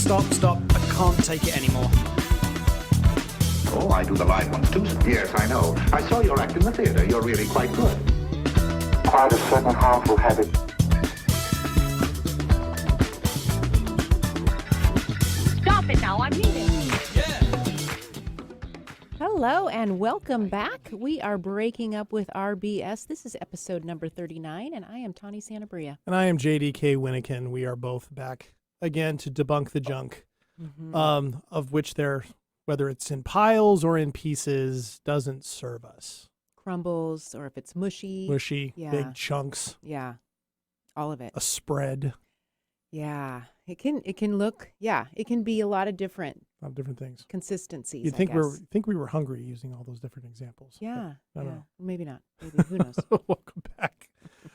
Stop. I can't take it anymore. Oh, I do the live ones too. Yes, I know. I saw your act in the theater. You're really quite good. Quite a certain harmful habit. Stop it now, I'm leaving. Hello and welcome back. We are breaking up with RBS. This is episode number 39, and I am Tawny Santabria. And I am JDK Winnikin. We are both back again to debunk the junk, of which there, whether it's in piles or in pieces, doesn't serve us. Crumbles, or if it's mushy. Yeah. Big chunks. Yeah, all of it. A spread. Yeah, it can look. Yeah, it can be a lot of different Things. consistencies. You'd think we were hungry using all those different examples. Yeah, I don't know. Maybe not. Maybe who knows? Welcome back.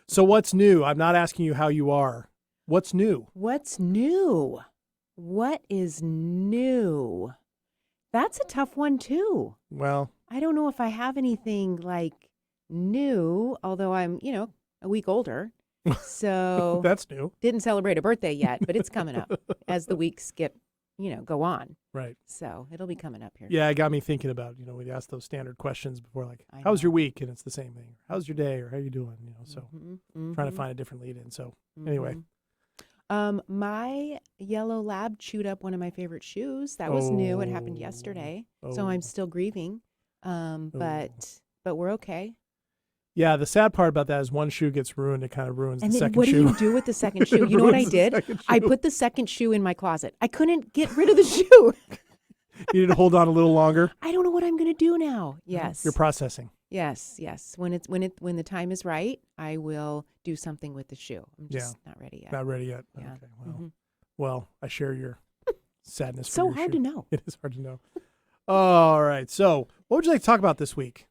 So what's new? I'm not asking you how you are. What's new? What's new? What is new? That's a tough one too. Well, I don't know if I have anything like new, although I'm, a week older. So that's new. Didn't celebrate a birthday yet, but it's coming up as the weeks go on. Right. So it'll be coming up here. Yeah, it got me thinking about, we asked those standard questions before, like, I how's know. your week? And it's the same thing. How's your day? Or how you doing? So trying to find a different lead in. So anyway. My yellow lab chewed up one of my favorite shoes. That was new. It happened yesterday. So I'm still grieving. But we're okay. Yeah, the sad part about that is one shoe gets ruined, it kind of ruins the second shoe. And then what do you do with the second shoe? You know what I did? I put the second shoe in my closet. I couldn't get rid of the shoe. You need to hold on a little longer? I don't know what I'm going to do now. Yes. You're processing. Yes. When the time is right, I will do something with the shoe. I'm just not ready yet. Not ready yet. Yeah. Okay. Well, I share your sadness. So for your hard shoe. to know. It is hard to know. All right. So, what would you like to talk about this week?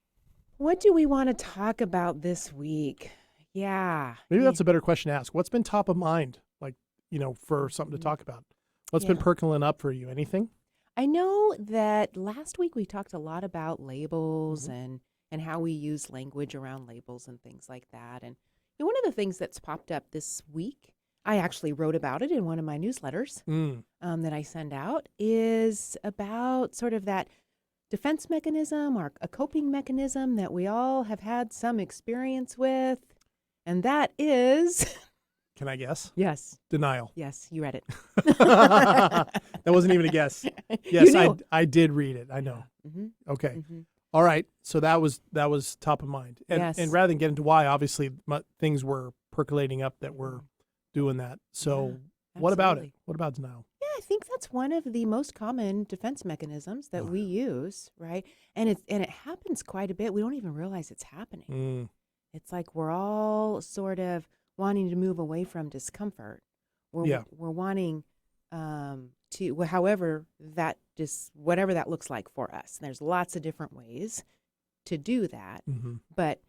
What do we want to talk about this week? Yeah. Maybe that's a better question to ask. What's been top of mind, for something to talk about? What's been percolating up for you? Anything? I know that last week we talked a lot about labels and how we use language around labels and things like that. And one of the things that's popped up this week, I actually wrote about it in one of my newsletters that I send out, is about sort of that defense mechanism or a coping mechanism that we all have had some experience with. And that is... Can I guess? Yes. Denial. Yes, you read it. That wasn't even a guess. Yes, I did read it. I know. Okay. All right. So that was top of mind. And rather than get into why, obviously things were percolating up that were doing that. So what about it? What about denial? Yeah, I think that's one of the most common defense mechanisms that we use, right? And it happens quite a bit. We don't even realize it's happening. It's like we're all sort of wanting to move away from discomfort. We're wanting to, however that whatever that looks like for us. And there's lots of different ways to do that. But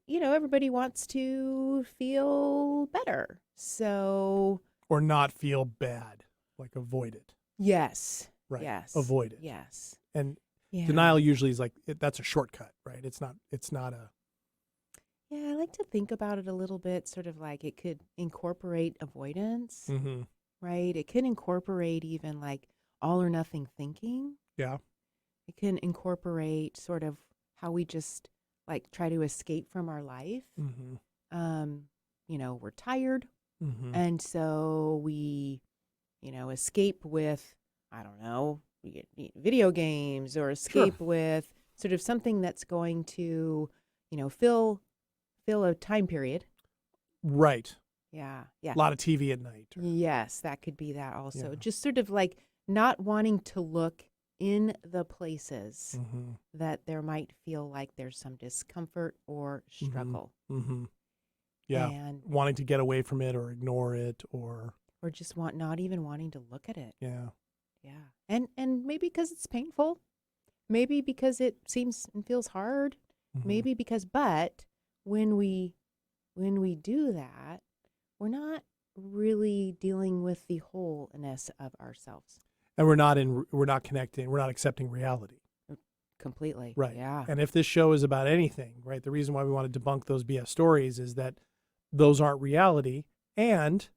everybody wants to feel better. So, or not feel bad, like avoid it. Yes. Right. Yes. Avoid it. Yes. And denial usually is like that's a shortcut, right? It's not a. Yeah, I like to think about it a little bit, sort of like it could incorporate avoidance, right? It could incorporate even like all or nothing thinking. Yeah. It can incorporate sort of how we just like try to escape from our life. We're tired. And so we, escape with, I don't know, video games or escape with sort of something that's going to, fill a time period. Right. Yeah. A lot of TV at night. Yes, that could be that also. Just sort of like not wanting to look in the places that there might feel like there's some discomfort or struggle. Yeah, and wanting to get away from it or ignore it or just not even wanting to look at it. Yeah. And maybe because it's painful, maybe because it seems and feels hard, maybe because, but when we do that, we're not really dealing with the wholeness of ourselves. And we're not connecting, we're not accepting reality. Completely. Right. Yeah. And if this show is about anything, right, the reason why we want to debunk those BS stories is that those aren't reality, and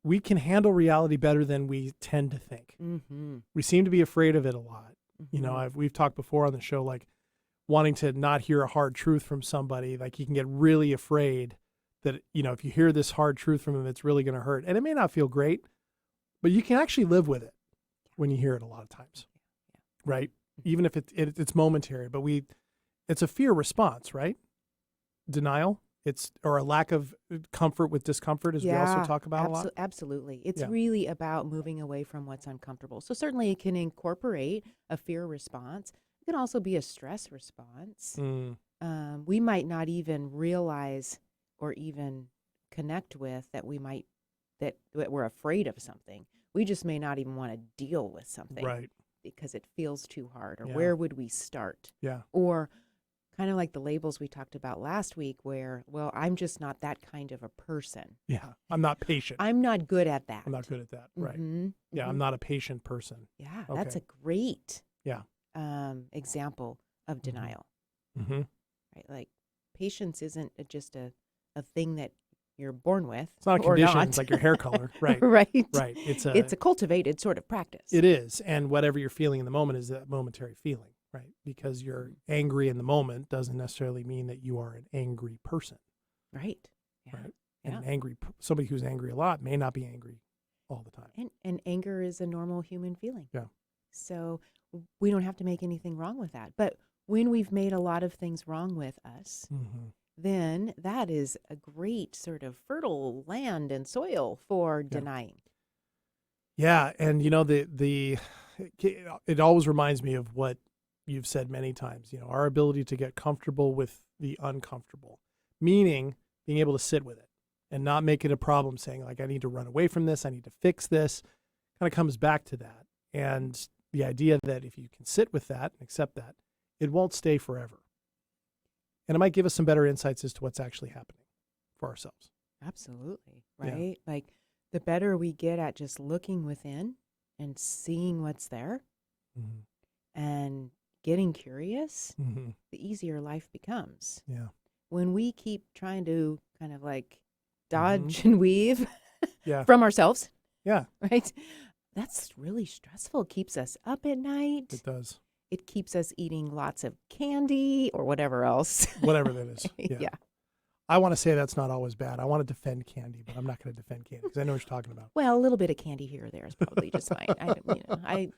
we can handle reality better than we tend to think. Mm-hmm. We seem to be afraid of it a lot. Mm-hmm. You know, we've talked before on the show, like wanting to not hear a hard truth from somebody. Like you can get really afraid that, you know, if you hear this hard truth from them, it's really going to hurt. And it may not feel great, but you can actually live with it when you hear it a lot of times, right? Even if it's momentary, but it's a fear response, right? Denial. Or a lack of comfort with discomfort, as we also talk about a lot. Absolutely. It's really about moving away from what's uncomfortable. So certainly it can incorporate a fear response. It can also be a stress response. We might not even realize or even connect with that that we're afraid of something. We just may not even want to deal with something. Right. Because it feels too hard, or where would we start? Yeah. Or kind of like the labels we talked about last week where, well, I'm just not that kind of a person. Yeah. I'm not patient. I'm not good at that. I'm not good at that. Right. Mm-hmm. Yeah. I'm not a patient person. Yeah. Okay. That's a great example of Mm-hmm. denial. Mm-hmm. Right. Like patience isn't just a thing that you're born with. It's not a condition. It's like your hair color. Right. Right. Right. It's a cultivated sort of practice. It is. And whatever you're feeling in the moment is that momentary feeling. Right. Because you're angry in the moment doesn't necessarily mean that you are an angry person. Right. Yeah. Right. And somebody who's angry a lot may not be angry all the time. And anger is a normal human feeling. Yeah. So we don't have to make anything wrong with that. But when we've made a lot of things wrong with us, then that is a great sort of fertile land and soil for denying. Yeah. And, you know, it always reminds me of what you've said many times, you know, our ability to get comfortable with the uncomfortable, meaning being able to sit with it and not make it a problem saying like, I need to run away from this. I need to fix this. Kind of comes back to that. And the idea that if you can sit with that and accept that, it won't stay forever. And it might give us some better insights as to what's actually happening for ourselves. Absolutely. Right. Yeah. Like the better we get at just looking within and seeing what's there and getting curious, the easier life becomes. Yeah. When we keep trying to kind of like dodge and weave from ourselves. Yeah. Right. That's really stressful. Keeps us up at night. It does. It keeps us eating lots of candy or whatever else. Whatever that is. Yeah. I want to say that's not always bad. I want to defend candy, but I'm not going to defend candy because I know what you're talking about. Well, a little bit of candy here or there is probably just fine.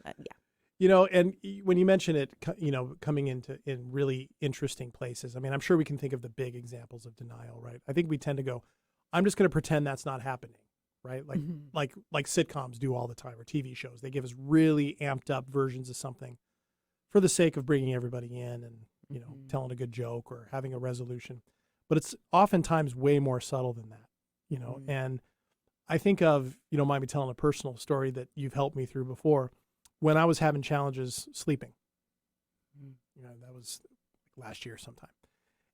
You know, and when you mention it, you know, coming in really interesting places. I mean, I'm sure we can think of the big examples of denial, right? I think we tend to go, I'm just going to pretend that's not happening, right? Like sitcoms do all the time, or TV shows. They give us really amped up versions of something for the sake of bringing everybody in and, you know, telling a good joke or having a resolution. But it's oftentimes way more subtle than that, you know. And I think of, you know, mind me telling a personal story that you've helped me through before. When I was having challenges sleeping, you know, that was last year sometime.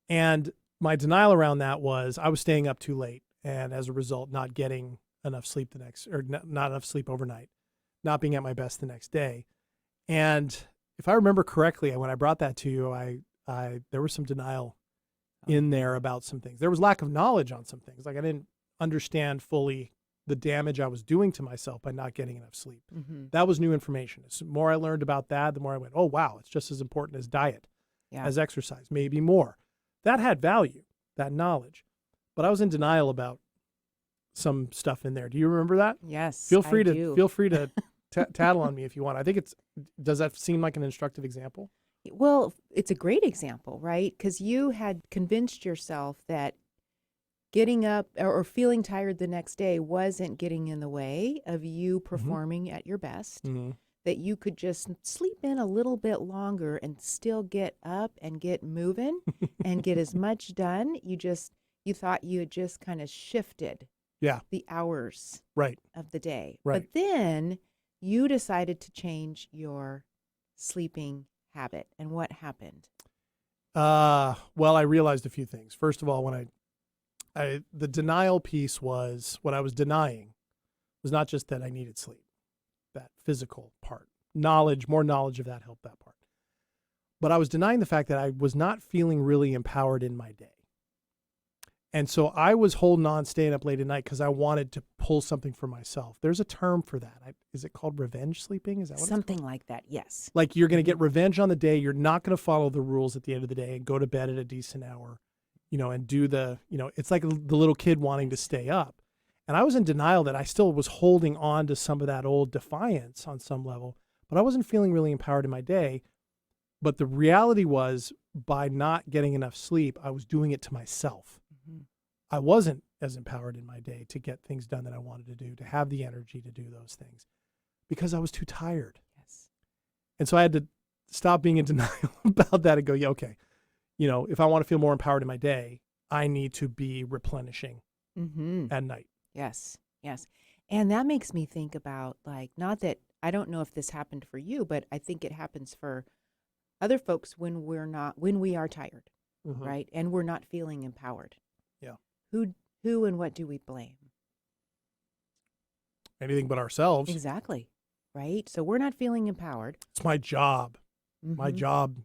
And my denial around that was I was staying up too late. And as a result, not getting enough sleep not enough sleep overnight, not being at my best the next day. And if I remember correctly, when I brought that to you, there was some denial in there about some things. There was lack of knowledge on some things. Like I didn't understand fully the damage I was doing to myself by not getting enough sleep. That was new information. The more I learned about that, the more I went, oh, wow, it's just as important as diet, as exercise, maybe more. That had value, that knowledge. But I was in denial about some stuff in there. Do you remember that? Yes, Feel free I do. Feel free to tattle on me if you want. I think does that seem like an instructive example? Well, it's a great example, right? Because you had convinced yourself that getting up or feeling tired the next day wasn't getting in the way of you performing at your best, that you could just sleep in a little bit longer and still get up and get moving and get as much done. You thought you had just kind of shifted the hours of the day. Right. But then you decided to change your sleeping habit. And what happened? Well, I realized a few things. First of all, when the denial piece was what I was denying was not just that I needed sleep, that physical part. More knowledge of that helped that part. But I was denying the fact that I was not feeling really empowered in my day. And so I was holding on, staying up late at night because I wanted to pull something for myself. There's a term for that. Is it called revenge sleeping? Is that what Something it's called? like that, yes. Like you're going to get revenge on the day. You're not going to follow the rules at the end of the day and go to bed at a decent hour, and do it's like the little kid wanting to stay up. And I was in denial that I still was holding on to some of that old defiance on some level, but I wasn't feeling really empowered in my day. But the reality was, by not getting enough sleep, I was doing it to myself. Mm-hmm. I wasn't as empowered in my day to get things done that I wanted to do, to have the energy to do those things, because I was too tired. Yes. And so I had to stop being in denial about that and go, yeah, okay, if I want to feel more empowered in my day, I need to be replenishing at night. Yes, yes. And that makes me think about, like, not that, I don't know if this happened for you, but I think it happens for other folks when we are tired, right? And we're not feeling empowered. Yeah. Who and what do we blame? Anything but ourselves. Exactly. Right? So we're not feeling empowered. It's my job. My job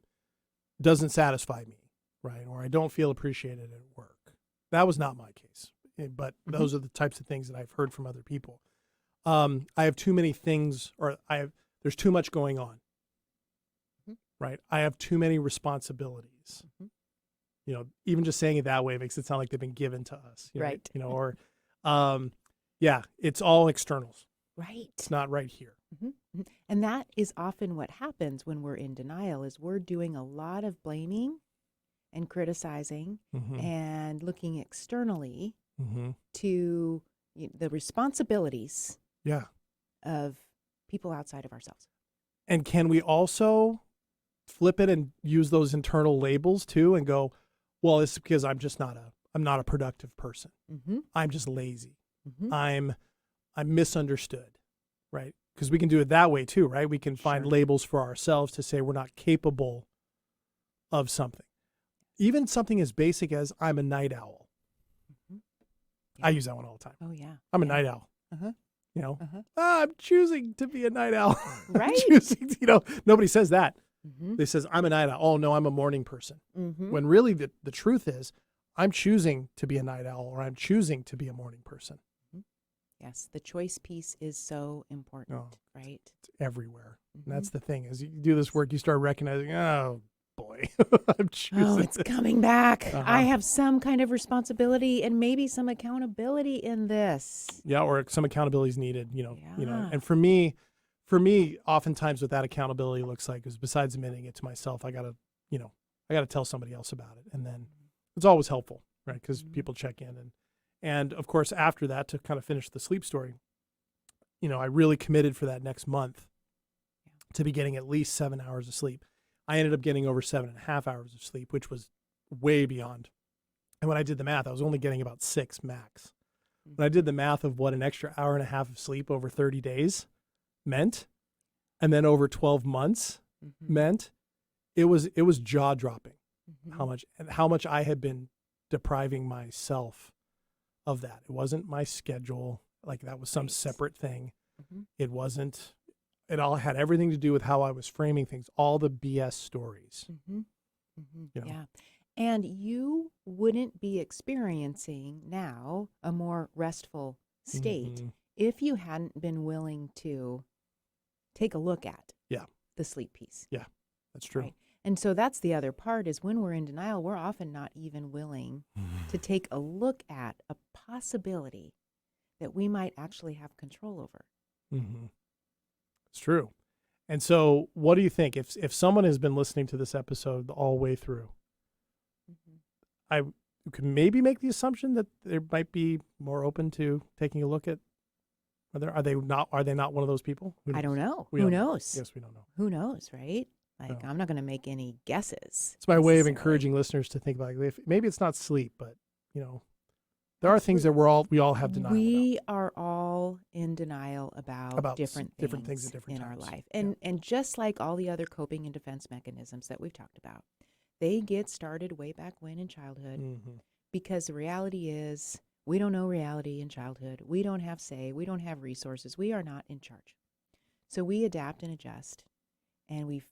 doesn't satisfy me, right? Or I don't feel appreciated at work. That was not my case. But those are the types of things that I've heard from other people. I have too many things, or there's too much going on, right? I have too many responsibilities. Even just saying it that way makes it sound like they've been given to us, right? Or, it's all externals. Right. It's not right here. And that is often what happens when we're in denial, is we're doing a lot of blaming and criticizing and looking externally to the responsibilities of people outside of ourselves. And can we also flip it and use those internal labels too and go, well, it's because I'm not a productive person. I'm just lazy. I'm misunderstood, right? Because we can do it that way too, right? We can find labels for ourselves to say we're not capable of something. Even something as basic as I'm a night owl. I use that one all the time. Oh, yeah. I'm a night owl. I'm choosing to be a night owl. Right. Nobody says that. They says, I'm a night owl. Oh, no, I'm a morning person. When really the truth is, I'm choosing to be a night owl, or I'm choosing to be a morning person. Yes, the choice piece is so important, right? It's everywhere. And that's the thing. As you do this work, you start recognizing, oh, boy, I'm choosing. Oh, it's coming back. I have some kind of responsibility and maybe some accountability in this. Yeah, or some accountability is needed, And for me, oftentimes what that accountability looks like is, besides admitting it to myself, I gotta tell somebody else about it. And then it's always helpful, right? Because people check in. And of course, after that, to kind of finish the sleep story, I really committed for that next month to be getting at least 7 hours of sleep. I ended up getting over 7.5 hours of sleep, which was way beyond. And when I did the math, I was only getting about 6 max. When I did the math of what an extra hour and a half of sleep over 30 days meant, and then over 12 months meant, it was jaw dropping how much I had been depriving myself of that. It wasn't my schedule, like that was some separate thing. It wasn't. It all had everything to do with how I was framing things, all the BS stories. Yeah. And you wouldn't be experiencing now a more restful state if you hadn't been willing to take a look at the sleep piece. Yeah, that's true. Right? And so that's the other part, is when we're in denial, we're often not even willing to take a look at a possibility that we might actually have control over. It's true. And so what do you think? If someone has been listening to this episode all the way through, I could maybe make the assumption that they might be more open to taking a look at, are they not one of those people? I don't know. Who knows? Yes, we don't know. Who knows, right? Like, I'm not going to make any guesses. It's my way of encouraging listeners to think about, maybe it's not sleep, but there are things that we all have denial about. We are all in denial about different things in our life. And just like all the other coping and defense mechanisms that we've talked about, they get started way back when in childhood, because the reality is we don't know reality in childhood. We don't have say. We don't have resources. We are not in charge. So we adapt and adjust, and we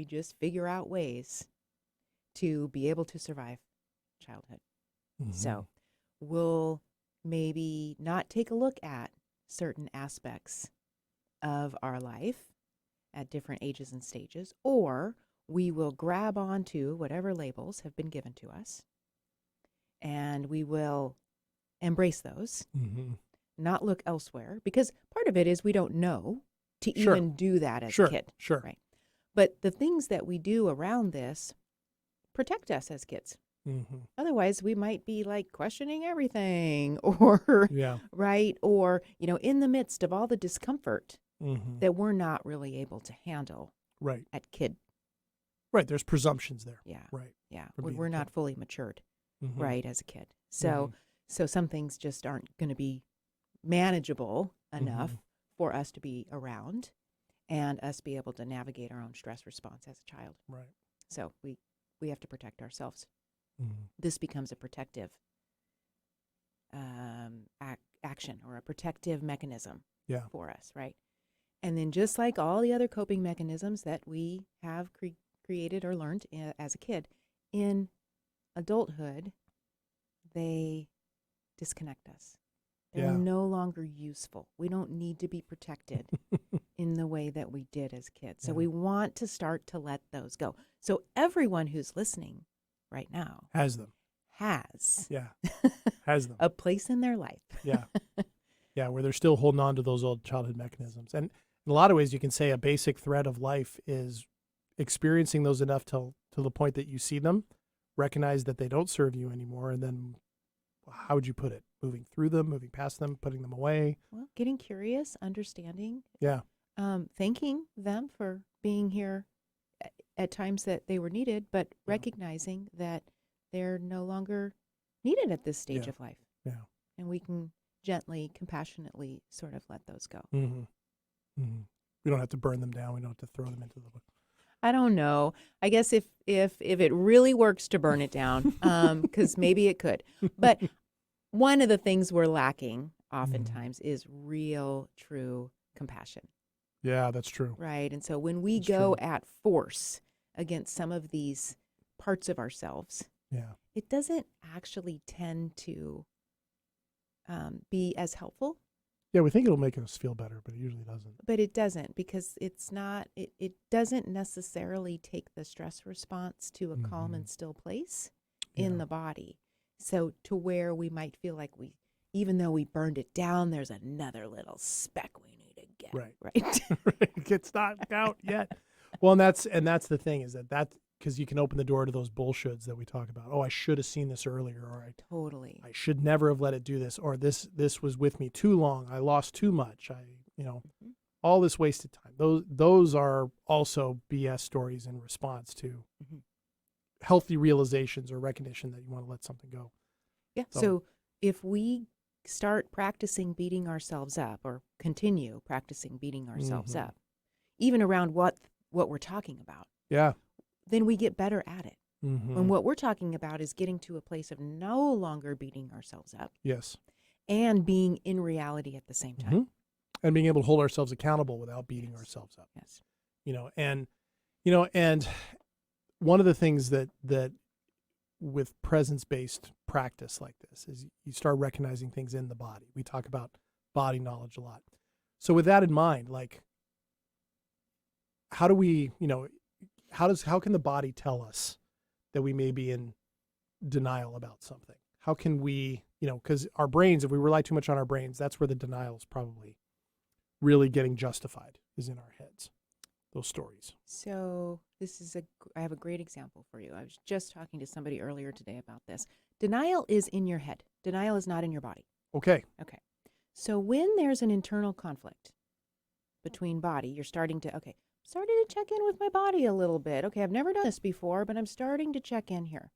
just figure out ways to be able to survive childhood. So we'll maybe not take a look at certain aspects of our life at different ages and stages, or we will grab onto whatever labels have been given to us, and we will embrace those, not look elsewhere, because part of it is we don't know to even do that as a kid. Right. But the things that we do around this protect us as kids. Otherwise, we might be like questioning everything, or right, or in the midst of all the discomfort that we're not really able to handle. Right. At kid. Right. There's presumptions there. Yeah. Right. Yeah. We're not fully matured. Right. As a kid. So some things just aren't going to be manageable enough for us to be around, and us be able to navigate our own stress response as a child. Right. So we have to protect ourselves. This becomes a protective action, or a protective mechanism for us, right? And then just like all the other coping mechanisms that we have created or learned as a kid, in adulthood, they disconnect us. They're no longer useful. We don't need to be protected in the way that we did as kids. So we want to start to let those go. So everyone who's listening right now has them. Has them. A place in their life. Where they're still holding on to those old childhood mechanisms. And in a lot of ways, you can say a basic thread of life is experiencing those enough till the point that you see them, recognize that they don't serve you anymore, and then how would you put it? Moving through them, moving past them, putting them away. Well, getting curious, understanding. Yeah. Thanking them for being here at times that they were needed, but recognizing that they're no longer needed at this stage of life. Yeah. And we can gently, compassionately sort of let those go. We don't have to burn them down. We don't have to throw them into the book. I don't know. I guess if it really works to burn it down, because maybe it could. But one of the things we're lacking oftentimes is real, true compassion. Yeah, that's true. Right. And so when we go at force against some of these parts of ourselves, it doesn't actually tend to be as helpful. Yeah, we think it'll make us feel better, but it usually doesn't. But it doesn't, because it's not, it doesn't necessarily take the stress response to a calm and still place in the body. So to where we might feel like even though we burned it down, there's another little speck we need to get. Right. It's not out yet. Well, and that's the thing, is that because you can open the door to those bullshits that we talk about. Oh, I should have seen this earlier, or I should never have let it do this, or this was with me too long. I lost too much. All this wasted time. Those are also BS stories in response to healthy realizations or recognition that you want to let something go. Yeah. So if we start practicing beating ourselves up, or continue practicing beating ourselves up, even around what we're talking about. Yeah. Then we get better at it. When what we're talking about is getting to a place of no longer beating ourselves up. Yes. And being in reality at the same time. And being able to hold ourselves accountable without beating ourselves up. Yes. And one of the things that with presence-based practice like this is you start recognizing things in the body. We talk about body knowledge a lot. So with that in mind, like, how do we, how can the body tell us that we may be in denial about something? How can we, because our brains, if we rely too much on our brains, that's where the denial is probably really getting justified, is in our heads, those stories. So I have a great example for you. I was just talking to somebody earlier today about this. Denial is in your head. Denial is not in your body. Okay. So when there's an internal conflict between body, you're starting to check in with my body a little bit. Okay, I've never done this before, but I'm starting to check in here.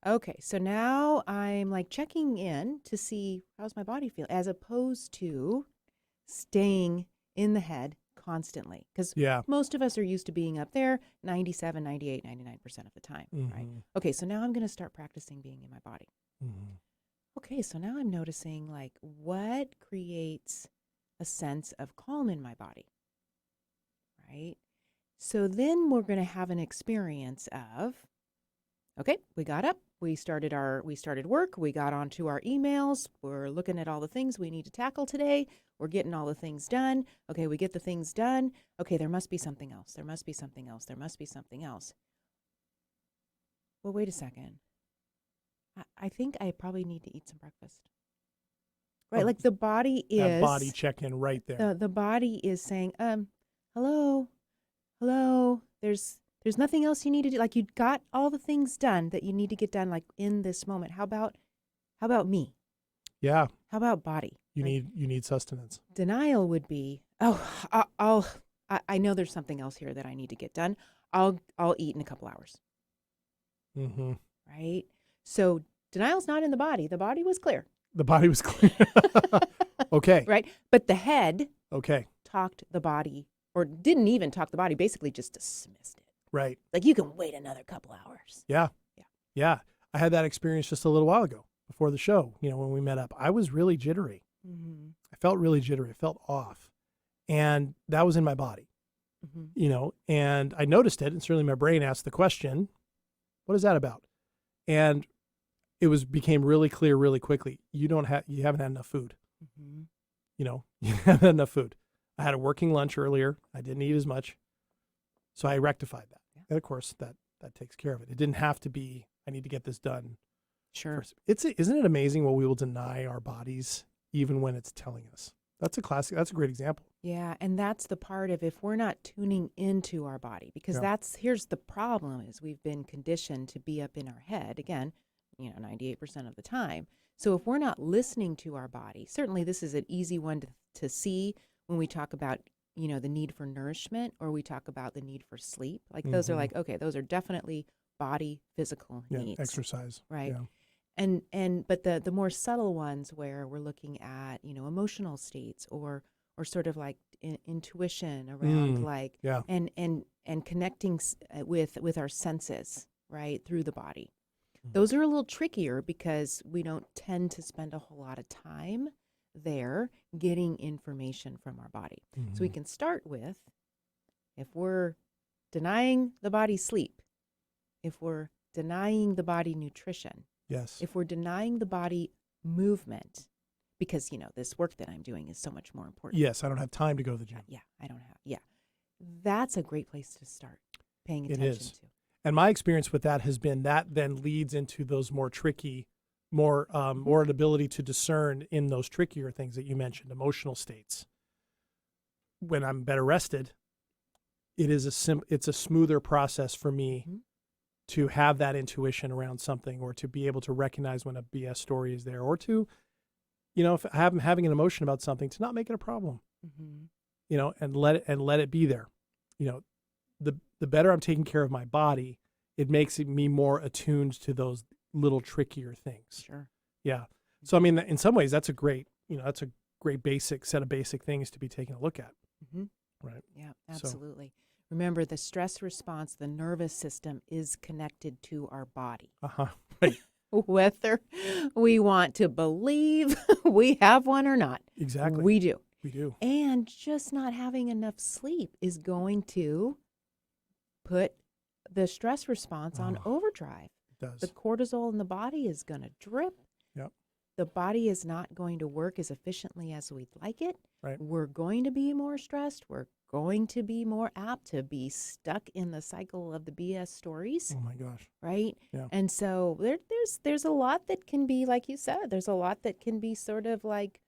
Okay, so now I'm like checking in to see how's my body feel, as opposed to staying in the head constantly. Because most of us are used to being up there 97, 98, 99% of the time, right? Okay, so now I'm going to start practicing being in my body. Okay, so now I'm noticing like what creates a sense of calm in my body, right? So then we're going to have an experience of, okay, we got up, We started work. We got onto our emails. We're looking at all the things we need to tackle today. We're getting all the things done. Okay, we get the things done. Okay, there must be something else. There must be something else. There must be something else. Well, wait a second. I think I probably need to eat some breakfast. Right, like the body is that body check-in right there. The body is saying, hello, there's nothing else you need to do. Like, you got all the things done that you need to get done, like, in this moment. How about me? Yeah. How about body? You need sustenance. Denial would be, I know there's something else here that I need to get done. I'll eat in a couple hours. Mm-hmm. Right? So denial's not in the body. The body was clear. The body was clear. Okay. Right? But the head talked the body, or didn't even talk the body, basically just dismissed it. Right. Like, you can wait another couple hours. Yeah. I had that experience just a little while ago before the show, when we met up. I was really jittery. Mm-hmm. I felt really jittery. I felt off. And that was in my body, and I noticed it. And certainly my brain asked the question, what is that about? And it became really clear really quickly. You haven't had enough food. Mm-hmm. You haven't had enough food. I had a working lunch earlier. I didn't eat as much. So I rectified that. Yeah. And of course that takes care of it. It didn't have to be, I need to get this done. Sure. Isn't it amazing what we will deny our bodies even when it's telling us? That's a great example. Yeah. And that's the part of, if we're not tuning into our body, because here's the problem, is we've been conditioned to be up in our head again, 98% of the time. So if we're not listening to our body, certainly this is an easy one to see when we talk about, the need for nourishment, or we talk about the need for sleep. Like, those are like, okay, those are definitely body physical needs. Exercise. Right. Yeah. But the more subtle ones, where we're looking at, emotional states, or sort of like intuition around and connecting with our senses, right, through the body. Those are a little trickier because we don't tend to spend a whole lot of time there getting information from our body. So we can start with, if we're denying the body sleep, if we're denying the body nutrition, if we're denying the body movement, because, this work that I'm doing is so much more important. Yes, I don't have time to go to the gym. I don't have. That's a great place to start paying attention to. And my experience with that has been that then leads into those more tricky, more an ability to discern in those trickier things that you mentioned, emotional states. When I'm better rested, it's a smoother process for me to have that intuition around something, or to be able to recognize when a BS story is there, or to, if I'm having an emotion about something, to not make it a problem, and let it be there. The better I'm taking care of my body, it makes me more attuned to those little trickier things. Sure. Yeah. So, I mean, in some ways, that's a great basic set of basic things to be taking a look at. Right. Yeah, absolutely. So, remember, the stress response, the nervous system, is connected to our body. Right. Whether we want to believe we have one or not. Exactly. We do. We do. And just not having enough sleep is going to put the stress response on overdrive. It does. The cortisol in the body is going to drip. Yep. The body is not going to work as efficiently as we'd like it. Right. We're going to be more stressed. We're going to be more apt to be stuck in the cycle of the BS stories. Oh my gosh. Right? Yeah. And so there's a lot that can be, like you said, there's a lot that can be sort of like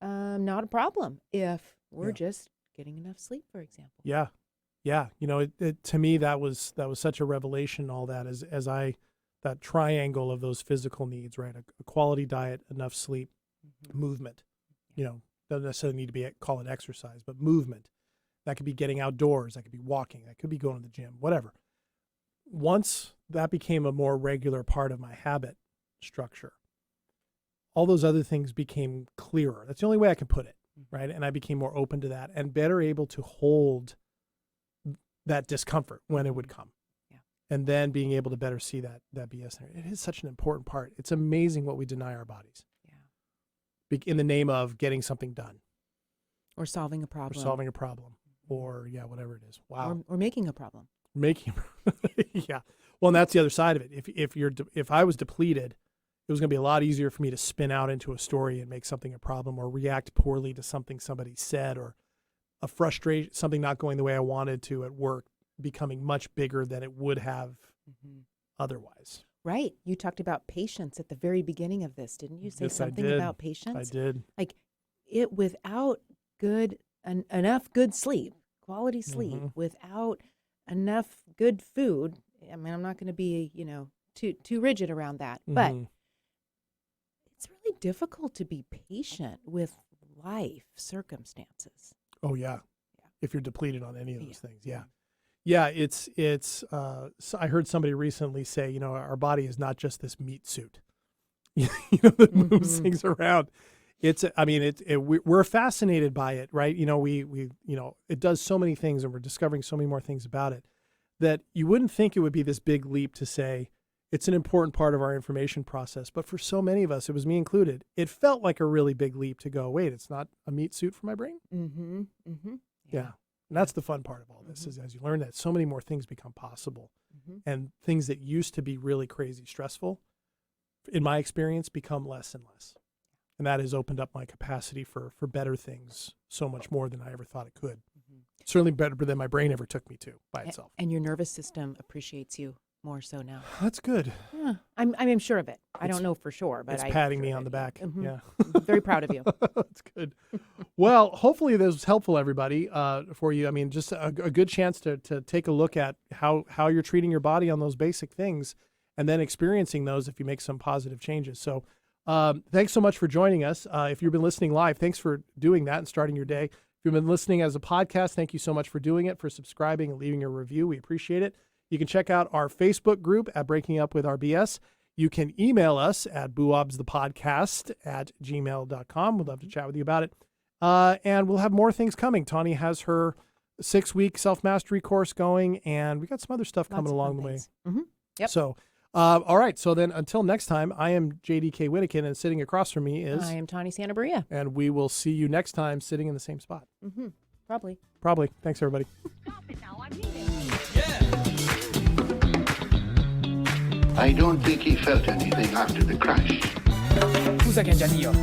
not a problem if we're just getting enough sleep, for example. Yeah. Yeah. To me, that was such a revelation, all that, as that triangle of those physical needs, right? A quality diet, enough sleep, movement, doesn't necessarily need to call it exercise, but movement. That could be getting outdoors. That could be walking. That could be going to the gym, whatever. Once that became a more regular part of my habit structure, all those other things became clearer. That's the only way I can put it, right? And I became more open to that and better able to hold that discomfort when it would come. Yeah. And then being able to better see that BS there. It is such an important part. It's amazing what we deny our bodies. Yeah. In the name of getting something done. Or solving a problem. Or Or whatever it is. Wow. Or making a problem. Yeah. Well, and that's the other side of it. If I was depleted, it was going to be a lot easier for me to spin out into a story and make something a problem or react poorly to something somebody said or a frustration, something not going the way I wanted to at work becoming much bigger than it would have otherwise. Right. You talked about patience at the very beginning of this, didn't you? Say Yes, something about patience? I did. Like it without enough good sleep, quality sleep, without enough good food. I mean, I'm not going to be, too rigid around that, but it's really difficult to be patient with life circumstances. Oh yeah. If you're depleted on any of those things. Yeah. Yeah. It's, so I heard somebody recently say, our body is not just this meat suit, that moves things around. We're fascinated by it, right? It does so many things and we're discovering so many more things about it that you wouldn't think it would be this big leap to say it's an important part of our information process. But for so many of us, it was me included, it felt like a really big leap to go, wait, it's not a meat suit for my brain? Yeah. And that's the fun part of all this is as you learn that so many more things become possible and things that used to be really crazy stressful, in my experience, become less and less. And that has opened up my capacity for better things so much more than I ever thought it could. Certainly better than my brain ever took me to by itself. And your nervous system appreciats you more so now. That's good. Yeah, I'm sure of it. I don't know for sure, but it's patting me on the back. Yeah. I'm very proud of you. That's good. Well, hopefully this was helpful, everybody, for you. I mean, just a good chance to take a look at how you're treating your body on those basic things and then experiencing those if you make some positive changes. So thanks so much for joining us. If you've been listening live, thanks for doing that and starting your day. If you've been listening as a podcast, thank you so much for doing it, for subscribing and leaving a review. We appreciate it. You can check out our Facebook group at Breaking Up with RBS. You can email us at buobsthepodcast@gmail.com. We'd love to chat with you about it. And we'll have more things coming. Tawny has her 6-week self-mastery course going, and we got some other stuff coming along the way. Yep. So, all right. So then until next time, I am JDK Winnikin, and sitting across from me is... I am Tawny Santabria. And we will see you next time sitting in the same spot. Probably. Thanks, everybody. Stop it now, I mean it. I don't think he felt anything after the crash. Scusa che è già io.